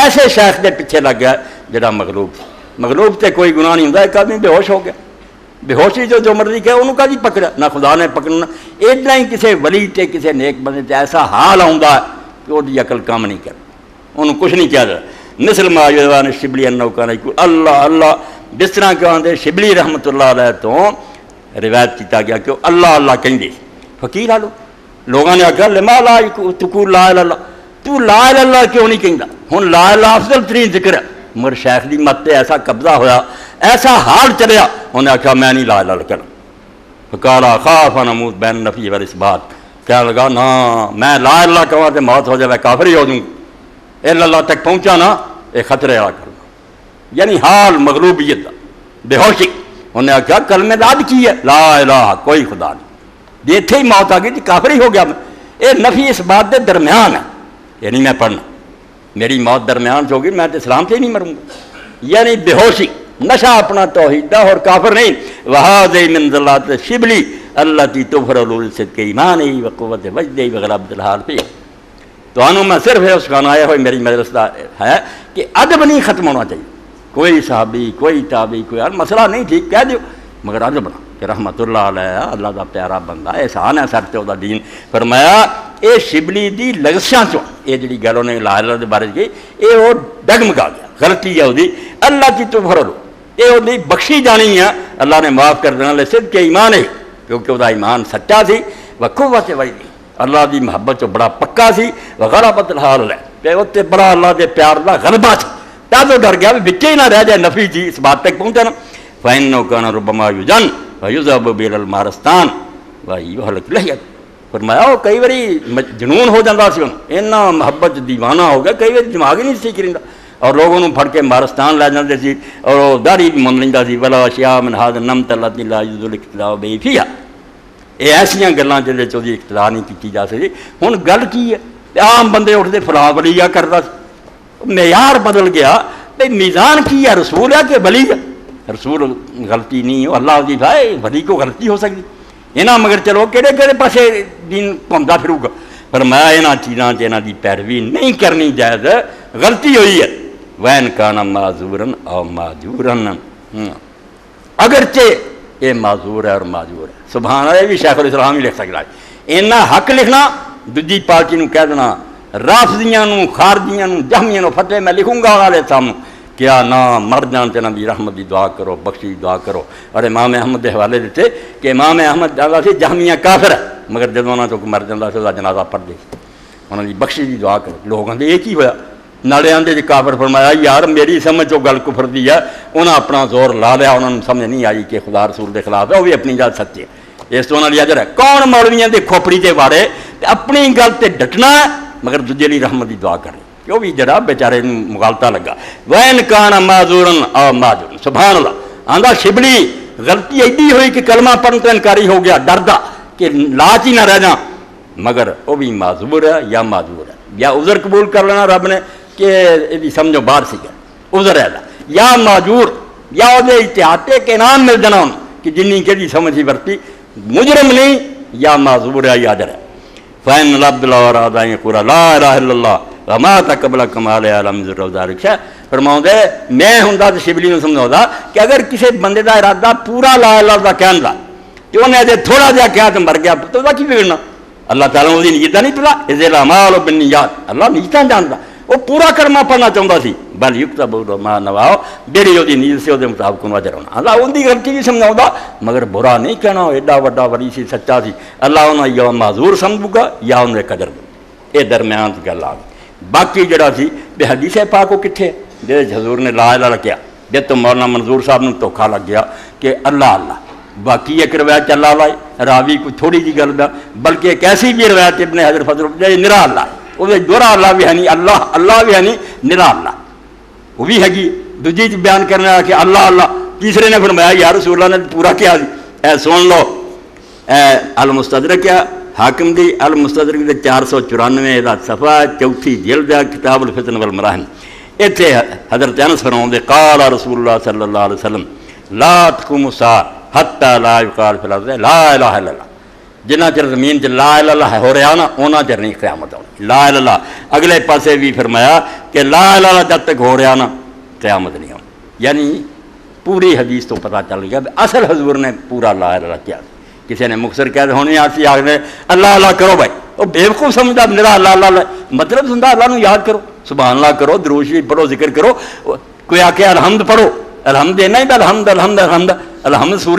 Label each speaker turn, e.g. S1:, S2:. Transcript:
S1: ایسے شیخ دے پیچھے لگ گیا جڑا مغلوب تے کوئی گناہ نہیں ہوندا، ایک آدمی بے ہوش ہو گیا، بے ہوشی جو مرضی کہ انہوں کا جی پکڑا، نہ خدا نے پکڑنا، اتنا ہی کسی ولی تے کسی نیک بندے تے ایسا حال آوندا ہے کہ وہ دی عقل کام نہیں کرتی، انہوں کچھ نہیں کیا جاتا۔ نسل ما یوان شبلی انہو کانا یقول اللہ اللہ، جس طرح کہ آندے شبلی رحمت اللہ علیہ تو روایت کیتا گیا کہ اللہ اللہ کہیں دے فقیر آلو، لوگوں نے آگا لما لا تقول لا الہ الا اللہ، تو لا الہ الا اللہ کیوں نہیں کہیں دا؟ ہن لا الہ افضل ترین ذکر ہے، مگر شیخ دی مت تے ایسا قبضہ ہویا، ایسا حال چلیا، انہیں آکھا میں نہیں لا الہ الا کرنا، فقالا خاف ان اموت بین النفی والاسبات، کہنے لگا نا میں لا الہ کہاں تے موت ہو جائے میں کافر ہی ہو جوں، الا اللہ تک پہنچا نا یہ خطرے والا کرنا، یعنی حال مغلوبیت دا، بے ہوشی۔ انہیں آکھا کلمہ داد کی ہے لا الہ کوئی خدا نہیں، دیتے ہی موت آ گئی تھی کافر ہی ہو گیا میں، یہ نفی اس بات دے درمیان ہے، یعنی میں پڑھنا میری موت درمیان سے ہوگی، میں تو اسلام سے ہی نہیں مروں گا، یعنی بے ہوشی، نشہ اپنا توحید دا اور کافر نہیں۔ وَهَذِهِ مِنْ ذَلَّاتِ الشِّبْلِ الَّتِي تُفْرَلُ لِصِدْقِ إِيمَانِهِ وَقُوَّةِ وَجْدِهِ وَغَلَبَةِ الْحَالِ فِيهِ۔ تو انہوں میں صرف ہے اس کھانا آیا ہوئی میری مجلس ہے کہ ادب نہیں ختم ہونا چاہیے، کوئی صحابی کوئی تابعی کوئی مسئلہ نہیں ٹھیک کہہ دیو، مگر ادب نہ کہ رحمت اللہ علیہ اللہ دا پیارا بندہ احسان ہے سر تے دا دین۔ فرمایا اے شبلی دی لغزشاں چوں اے جڑی گل انہیں لا الہ دے بارے کی اے وہ ڈگمگا گیا، غلطی ہے دی اللہ کی تو بھرو اے وہ دی بخشی جانی ہے، اللہ نے معاف کر دینا لے صدق ایمان ہے کیونکہ وہ دا ایمان سچا سی، وقوت وجدی اللہ دی محبت چ بڑا پکا سی، وغلبۃ الحال ہے کہ وہ تے بڑا اللہ دے پیار دا غلبہ سی، تاں ڈر گیا بھی بچے ہی نہ رہ جائے نفی جی اس بات تک پہنچا نا۔ فإنه كان ربما يجن ويذهب بإلى المارستان ويهلك لحيته، فرمایا وہ کئی باری جنون ہو جاتا سی، اتنا محبت دیوانہ ہو گیا کئی باری دماغ ہی نہیں سی کریندا، اور لوگ انہوں پھڑ کے مارستان لے جاندے سی اور وہ داڑھی بھی من لیندا سی، ولا اشیاء من هذا النمط التي لا يجوز الاقتداء به فيها، یہ ایسیاں گلاں جہدے چ دی اقتداء نہیں کی جا سکتی۔ ہن گل کی ہے عام بندے اٹھتے فلاں ولی کردا، معیار بدل گیا، بھئی میزان کی ہے رسول ہے کہ ولی ہے؟ رسول غلطی نہیں ہو، اللہ دی بھائی ولی کو غلطی ہو سکتی انہاں، مگر چلو کہڑے کہڑے پاسے دین گھومدا پھرو گا، فرمایا انہاں چیزاں تے انہاں دی پیروی نہیں کرنی جائز، غلطی ہوئی ہے۔ وین کانا معذورن او معذورن، اگرچہ یہ معذور ہے اور معذور ہے، سبحان اللہ، یہ بھی شیخ الاسلام ہی لکھ سکتا ہے، انہاں حق لکھنا دوجی پارٹی نو کہہ دینا، رافضیاں نو خارجیاں نو جہمیاں نو فتوی میں لکھوں گا والے سامنے کیا نہ مر جان تے نبی رحمت دی دعا کرو، بخشی دعا کرو۔ اور امام احمد دے حوالے دیتے کہ امام احمد جاندا سی جہمیہ کافر ہے، مگر جدوں انہاں تو مر جاندا سی جنازہ پڑھ دے انہاں دی بخشی دی دعا کرو، لوگاں دے ایک ہی ہویا، نالے آندے جی کافر، فرمایا یار میری سمجھ جو گل کفر دی ہے، انہاں اپنا زور لا لیا، انہاں نوں سمجھ نہیں آئی کہ خدا رسول دے خلاف ہے، وہ بھی اپنی گل سچی ہے، اس تو انہاں دی اجر ہے۔ کون مولویاں دے کھوپڑی تے وارے تے اپنی گل تے ڈٹنا ہے، مگر دوجے لئی رحمت دی دعا کرے، وہ بھی جڑا بیچارے مغالطہ لگا۔ وین کان معذورن او معذور، سبحان اللہ، آندا شبلی غلطی ایڈی ہوئی کہ کلمہ پڑھن تو انکاری ہو گیا، ڈردا کہ لاچ ہی نہ رہ جا، مگر وہ بھی معذور ہے یا معذور ہے، یا عذر قبول کر لینا رب نے کہ یہ سمجھو باہر سی گیا عذر ہے، یا معذور یا وہ اتحاد کے انعام مل جانا ان کہ جنی کہ سمجھ ہی برتی، مجرم نہیں یا معذور ہے یا اجر ہے۔ فین العبد اللہ اراد ان یقول لا الہ الا اللہ وما تقبل کمال عالم ذر ذالک شاہ، فرماؤں دے میں ہوندا تے شبلی نوں سمجھاؤں کہ اگر کسی بندے دا ارادہ پورا لا الہ دا کہن دا کہ انہیں اجے تھوڑا جہا کہا تو مر گیا تو دا کی بگڑنا؟ اللہ تعالیٰ وہ نیتاں نہیں پتا، اذ الاعمال بالنیات، اللہ نیتاں جاندا، وہ پورا کلمہ پڑھنا چاہتا سی، بل یکتب ما نواؤ، جہڑی وہ نیت سے وہ مطابق انہوں اجر ہونا، اللہ ان کی غلطی بھی سمجھاؤں مگر برا نہیں کہنا، ایڈا وڈا ولی سی سچا سی، اللہ انہوں یا معذور سمجھو گا یا انہیں قدر دو، یہ درمیان کی گل آ گئی۔ باقی جڑا سی بے حدیث پاک وہ کتنے جہاں حضور نے لا الہ کیا، جب تو مولانا منظور صاحب نے دھوکھا لگ گیا کہ اللہ اللہ، باقی ایک روایت اللہ اللہ راوی کوئی تھوڑی جی گل دا، بلکہ ایک ایسی بھی روایت ابن حضر فضل نرا اللہ، وہ دورا اللہ بھی ہے نہیں، اللہ اللہ بھی ہے نہیں، نرا اللہ وہ بھی ہے گی، دوجی بیان کرنے کہ اللہ اللہ، تیسرے نے فرمایا یا رسول اللہ نے پورا کیا دی، اے سن لو المستدرک کیا حاکم دی المستدرک دے 494 دا صفحہ چوتھی جلد ہے کتاب الفتن والمراہن، اتنے حضرت انس فرماؤں دے قال رسول اللہ صلی اللہ علیہ وسلم لا تقوم الساعة حتی لا یقال فی الارض لا الہ الا اللہ، جنہ چر زمین لا الہ الا ہو رہا نا اونا چر نہیں قیامت ہونی. لا الہ الا اگلے پاسے بھی فرمایا کہ لا الہ الا جب تک ہو رہا نا قیامت نہیں ہونی. یعنی پوری حدیث تو پتہ چل گیا اصل حضور نے پورا لا الہ الا کیا. کسی نے مختصر کہہ ہونے آسی آخر اللہ اللہ کرو بھائی، وہ بیوقوف سمجھتا میرا اللہ اللہ مطلب سنتا اللہ نو یاد کرو، سبحان اللہ کرو، درود شریف پڑھو، ذکر کرو. کوئی آ کے الحمد پڑھو، الحمد دینا ہی الحمد الحمد الحمد الحمد سورہ